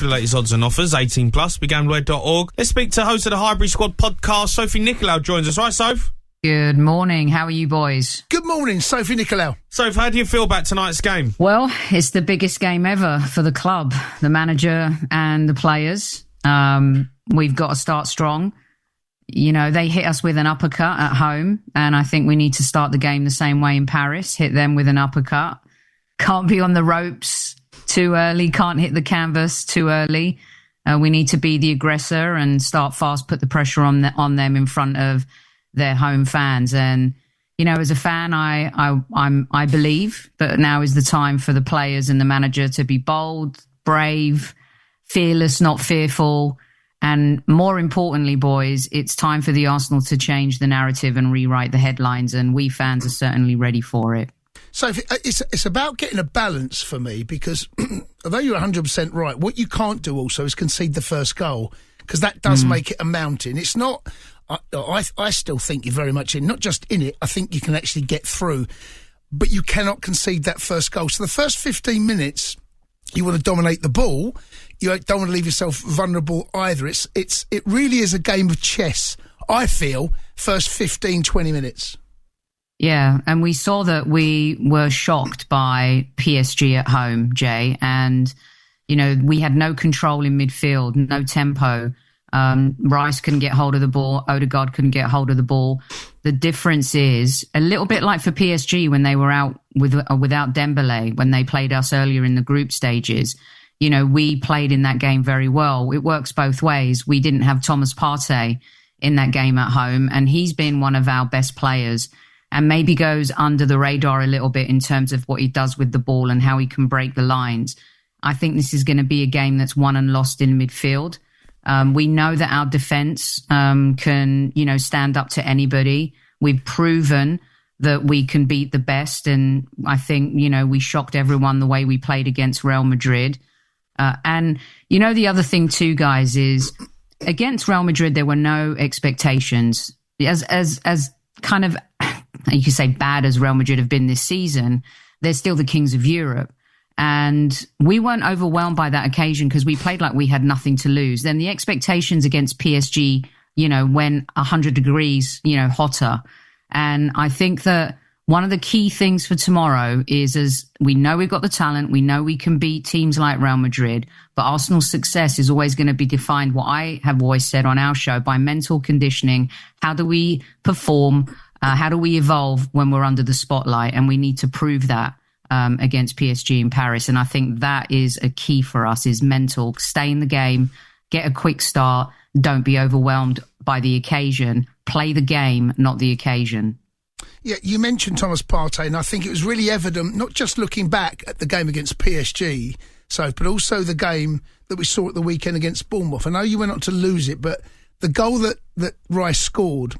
For the latest odds and offers, 18 plus, begambler.org. Let's speak to host of the Highbury Squad podcast, Sophie Nicolau joins us. Right, Soph? Good morning. How are you boys? Good morning, Sophie Nicolau. Soph, how do you feel about tonight's game? Well, it's the biggest game ever for the club, the manager and the players. We've got to start strong. You know, they hit us with an uppercut at home, and I think we need to start the game the same way in Paris, hit them with an uppercut. Can't be on the ropes too early, can't hit the canvas too early. We need to be the aggressor and start fast, put the pressure on them in front of their home fans. And, you know, as a fan, I believe that now is the time for the players and the manager to be bold, brave, fearless, not fearful. And more importantly, boys, it's time for the Arsenal to change the narrative and rewrite the headlines. And we fans are certainly ready for it. So it's about getting a balance for me, because although you're 100% right, what you can't do also is concede the first goal, because that does make it a mountain. It's not... I still think you're very much in, not just in it, I think you can actually get through, but you cannot concede that first goal. So the first 15 minutes, you want to dominate the ball. You don't want to leave yourself vulnerable either. It really is a game of chess, I feel, first 15, 20 minutes. Yeah, and we saw that we were shocked by PSG at home, Jay, and, you know, we had no control in midfield, no tempo. Rice couldn't get hold of the ball. Odegaard couldn't get hold of the ball. The difference is a little bit like for PSG when they were out without Dembele, when they played us earlier in the group stages. You know, we played in that game very well. It works both ways. We didn't have Thomas Partey in that game at home, and he's been one of our best players and maybe goes under the radar a little bit in terms of what he does with the ball and how he can break the lines. I think this is going to be a game that's won and lost in midfield. We know that our defence can, you know, stand up to anybody. We've proven that we can beat the best. And I think, you know, we shocked everyone the way we played against Real Madrid. And, you know, the other thing too, guys, is against Real Madrid, there were no expectations. As kind of, you could say, bad as Real Madrid have been this season, they're still the kings of Europe. And we weren't overwhelmed by that occasion because we played like we had nothing to lose. Then the expectations against PSG, you know, went 100 degrees, you know, hotter. And I think that one of the key things for tomorrow is, as we know we've got the talent, we know we can beat teams like Real Madrid, but Arsenal's success is always going to be defined, what I have always said on our show, by mental conditioning. How do we perform? How do we evolve when we're under the spotlight? And we need to prove that against PSG in Paris. And I think that is a key for us, is mental. Stay in the game, get a quick start, don't be overwhelmed by the occasion. Play the game, not the occasion. Yeah, you mentioned Thomas Partey, and I think it was really evident, not just looking back at the game against PSG, but also the game that we saw at the weekend against Bournemouth. I know you went on to lose it, but the goal that Rice scored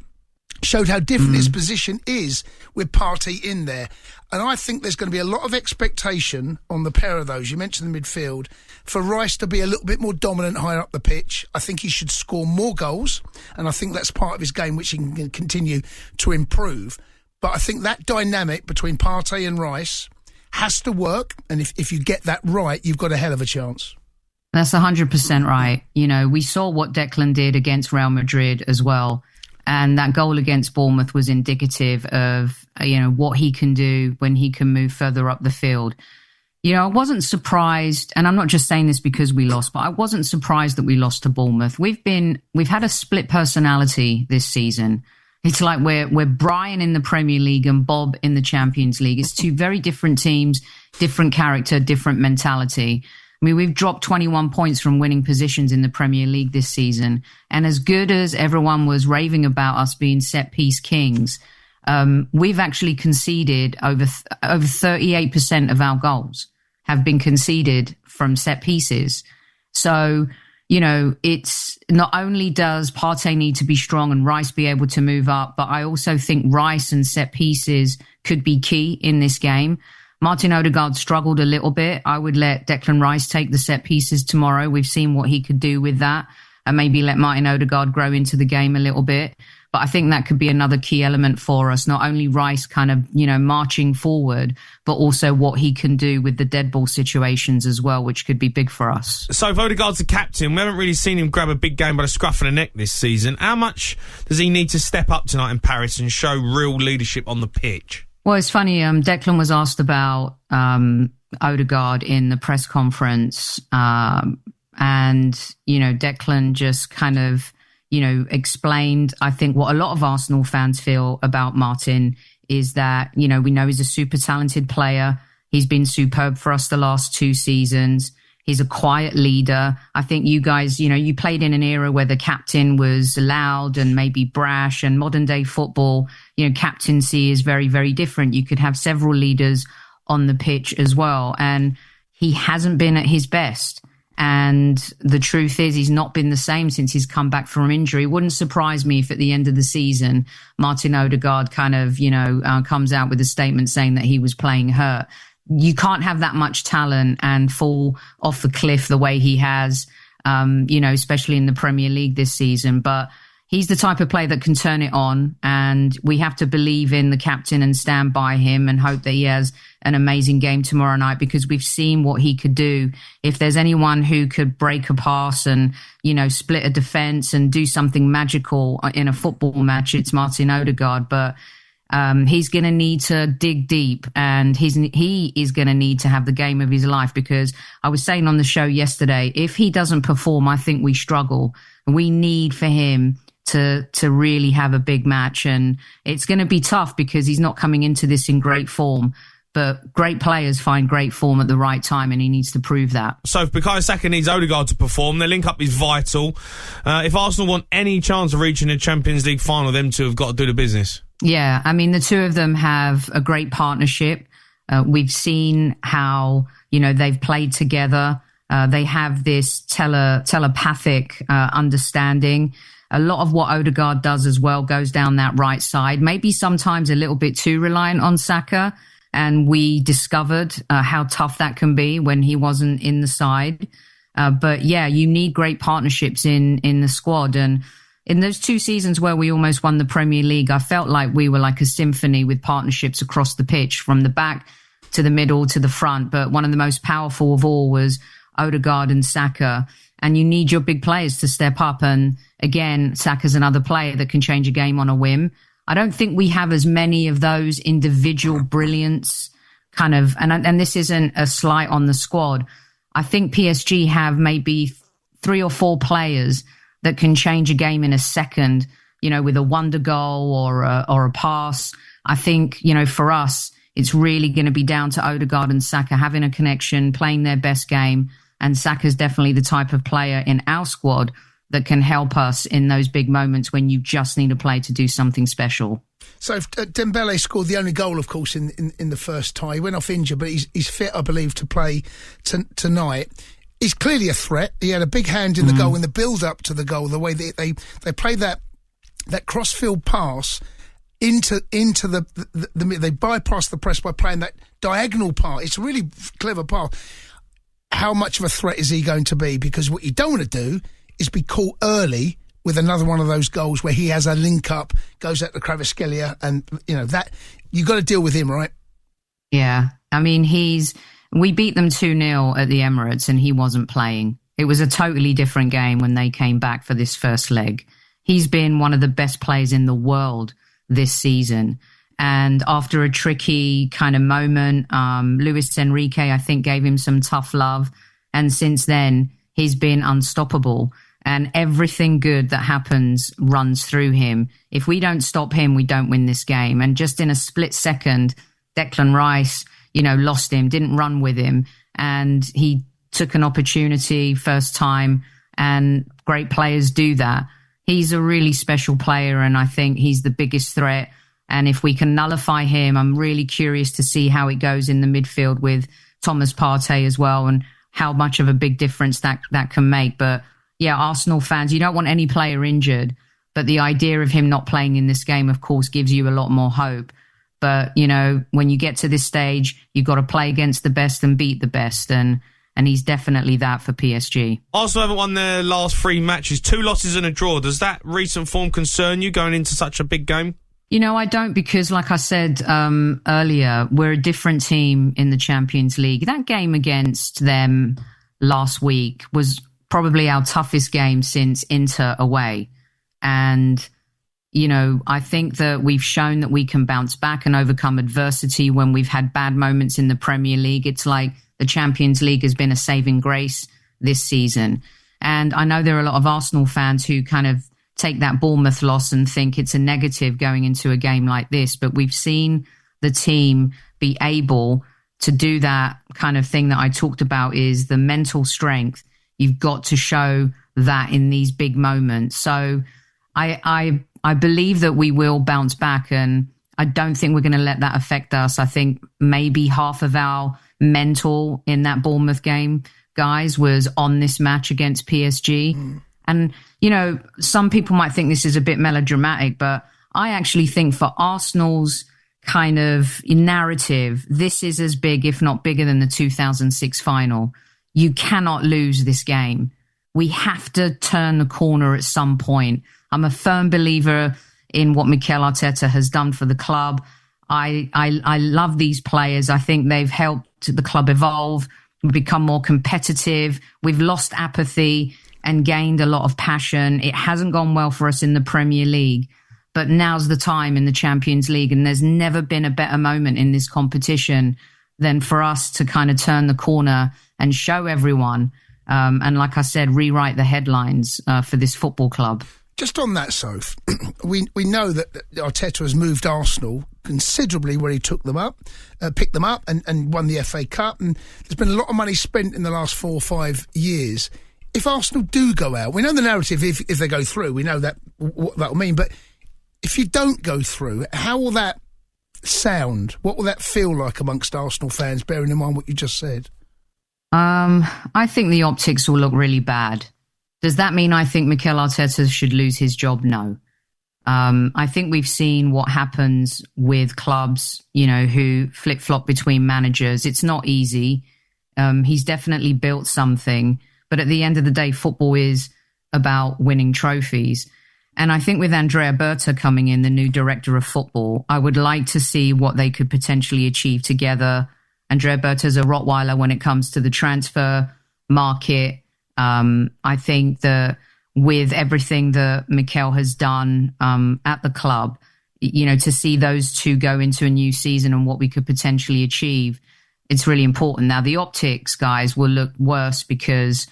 showed how different his position is with Partey in there. And I think there's going to be a lot of expectation on the pair of those. You mentioned the midfield. For Rice to be a little bit more dominant higher up the pitch, I think he should score more goals. And I think that's part of his game, which he can continue to improve. But I think that dynamic between Partey and Rice has to work. And if you get that right, you've got a hell of a chance. That's 100% right. You know, we saw what Declan did against Real Madrid as well. And that goal against Bournemouth was indicative of, you know, what he can do when he can move further up the field. You know, I wasn't surprised, and I'm not just saying this because we lost, but I wasn't surprised that we lost to Bournemouth. We've had a split personality this season. It's like we're Brian in the Premier League and Bob in the Champions League. It's two very different teams, different character, different mentality. I mean, we've dropped 21 points from winning positions in the Premier League this season. And as good as everyone was raving about us being set-piece kings, we've actually conceded over 38% of our goals have been conceded from set pieces. So, you know, it's not only does Partey need to be strong and Rice be able to move up, but I also think Rice and set pieces could be key in this game. Martin Odegaard struggled a little bit. I would let Declan Rice take the set pieces tomorrow. We've seen what he could do with that, and maybe let Martin Odegaard grow into the game a little bit. But I think that could be another key element for us, not only Rice kind of, marching forward, but also what he can do with the dead ball situations as well, which could be big for us. So if Odegaard's the captain, we haven't really seen him grab a big game by the scruff of the neck this season. How much does he need to step up tonight in Paris and show real leadership on the pitch? Well, it's funny. Declan was asked about Odegaard in the press conference, and Declan just kind of explained, I think, what a lot of Arsenal fans feel about Martin is that we know he's a super talented player. He's been superb for us the last 2 seasons. He's a quiet leader. I think you guys, you played in an era where the captain was loud and maybe brash, and modern day football, captaincy is very, very different. You could have several leaders on the pitch as well. And he hasn't been at his best. And the truth is he's not been the same since he's come back from injury. It wouldn't surprise me if at the end of the season, Martin Odegaard kind of, comes out with a statement saying that he was playing hurt. You can't have that much talent and fall off the cliff the way he has, especially in the Premier League this season. But he's the type of player that can turn it on, and we have to believe in the captain and stand by him and hope that he has an amazing game tomorrow night, because we've seen what he could do. If there's anyone who could break a pass and, split a defence and do something magical in a football match, it's Martin Odegaard. But he's going to need to dig deep, and he is going to need to have the game of his life, because I was saying on the show yesterday, if he doesn't perform, I think we struggle. We need for him to really have a big match, and it's going to be tough because he's not coming into this in great form. But great players find great form at the right time, and he needs to prove that. So if Bukayo Saka needs Odegaard to perform, their link-up is vital. If Arsenal want any chance of reaching the Champions League final, them two have got to do the business. Yeah, I mean, the two of them have a great partnership. We've seen how, they've played together. They have this telepathic understanding. A lot of what Odegaard does as well goes down that right side, maybe sometimes a little bit too reliant on Saka. And we discovered how tough that can be when he wasn't in the side. But yeah, you need great partnerships in the squad. And in those 2 seasons where we almost won the Premier League, I felt like we were like a symphony with partnerships across the pitch, from the back to the middle to the front. But one of the most powerful of all was Odegaard and Saka. And you need your big players to step up. And again, Saka's another player that can change a game on a whim. I don't think we have as many of those individual brilliance kind of, and this isn't a slight on the squad. I think PSG have maybe 3 or 4 players that can change a game in a second, with a wonder goal or a pass. I think, for us, it's really going to be down to Odegaard and Saka having a connection, playing their best game. And Saka's definitely the type of player in our squad that can help us in those big moments when you just need a play to do something special. So Dembele scored the only goal, of course, in the first tie. He went off injured, but he's fit, I believe, to play tonight. He's clearly a threat. He had a big hand in the goal, in the build-up to the goal, the way they play that cross-field pass into the they bypass the press by playing that diagonal part. It's a really clever pass. How much of a threat is he going to be? Because what you don't want to do is be caught early with another one of those goals where he has a link up, goes out to Kvaratskhelia, and that you got to deal with him, right? Yeah, I mean we beat them 2-0 at the Emirates, and he wasn't playing. It was a totally different game when they came back for this first leg. He's been one of the best players in the world this season, and after a tricky kind of moment, Luis Enrique I think gave him some tough love, and since then he's been unstoppable. And everything good that happens runs through him. If we don't stop him, we don't win this game. And just in a split second, Declan Rice, lost him, didn't run with him. And he took an opportunity first time, and great players do that. He's a really special player, and I think he's the biggest threat. And if we can nullify him, I'm really curious to see how it goes in the midfield with Thomas Partey as well, and how much of a big difference that can make. But yeah, Arsenal fans, you don't want any player injured, but the idea of him not playing in this game, of course, gives you a lot more hope. But, when you get to this stage, you've got to play against the best and beat the best. And and he's definitely that for PSG. Arsenal haven't won their last 3 matches, 2 losses and a draw. Does that recent form concern you going into such a big game? I don't, because like I said earlier, we're a different team in the Champions League. That game against them last week was probably our toughest game since Inter away. And, I think that we've shown that we can bounce back and overcome adversity when we've had bad moments in the Premier League. It's like the Champions League has been a saving grace this season. And I know there are a lot of Arsenal fans who kind of take that Bournemouth loss and think it's a negative going into a game like this. But we've seen the team be able to do that kind of thing that I talked about, is the mental strength. You've got to show that in these big moments. So I believe that we will bounce back, and I don't think we're going to let that affect us. I think maybe half of our mental in that Bournemouth game, guys, was on this match against PSG. And, some people might think this is a bit melodramatic, but I actually think for Arsenal's kind of narrative, this is as big, if not bigger, than the 2006 final. You cannot lose this game. We have to turn the corner at some point. I'm a firm believer in what Mikel Arteta has done for the club. I love these players. I think they've helped the club evolve, become more competitive. We've lost apathy and gained a lot of passion. It hasn't gone well for us in the Premier League, but now's the time in the Champions League. And there's never been a better moment in this competition than for us to kind of turn the corner and show everyone. And like I said, rewrite the headlines for this football club. Just on that, Soph, we know that Arteta has moved Arsenal considerably where he picked them up and won the FA Cup. And there's been a lot of money spent in the last 4 or 5 years. If Arsenal do go out, we know the narrative, if they go through, we know that what that will mean. But if you don't go through, how will that sound? What will that feel like amongst Arsenal fans, bearing in mind what you just said? I think the optics will look really bad. Does that mean I think Mikel Arteta should lose his job? No. I think we've seen what happens with clubs, who flip-flop between managers. It's not easy. He's definitely built something. But at the end of the day, football is about winning trophies. And I think with Andrea Berta coming in, the new director of football, I would like to see what they could potentially achieve together. Andrea Berta is a Rottweiler when it comes to the transfer market. I think that with everything that Mikel has done at the club, to see those two go into a new season and what we could potentially achieve, it's really important. Now, the optics, guys, will look worse because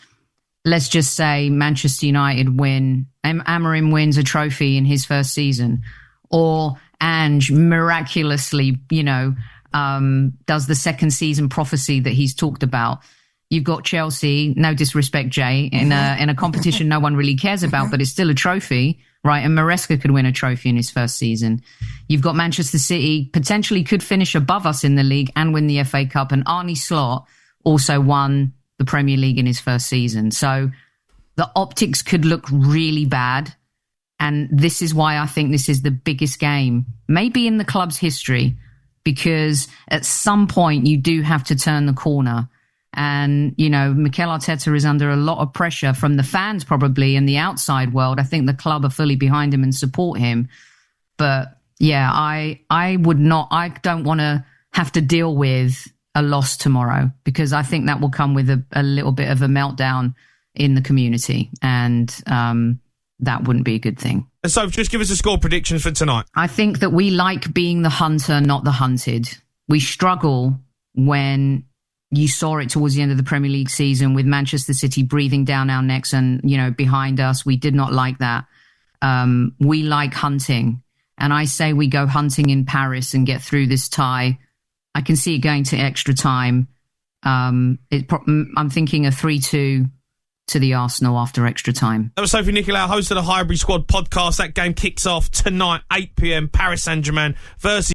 let's just say Manchester United win, Amorim wins a trophy in his first season, or Ange miraculously, does the second season prophecy that he's talked about. You've got Chelsea, no disrespect, Jay, in a competition no one really cares about, but it's still a trophy, right? And Maresca could win a trophy in his first season. You've got Manchester City, potentially could finish above us in the league and win the FA Cup. And Arne Slot also won the Premier League in his first season. So the optics could look really bad. And this is why I think this is the biggest game, maybe in the club's history, because at some point you do have to turn the corner. And, Mikel Arteta is under a lot of pressure from the fans probably and the outside world. I think the club are fully behind him and support him. But yeah, I don't want to have to deal with a loss tomorrow, because I think that will come with a little bit of a meltdown in the community. And that wouldn't be a good thing. And so just give us a score prediction for tonight. I think that we like being the hunter, not the hunted. We struggle when you saw it towards the end of the Premier League season with Manchester City breathing down our necks and, behind us. We did not like that. We like hunting. And I say we go hunting in Paris and get through this tie. I can see it going to extra time. I'm thinking a 3-2 to the Arsenal after extra time. That was Sophie Nicolau, host of the Highbury Squad podcast. That game kicks off tonight, 8 p.m, Paris Saint-Germain versus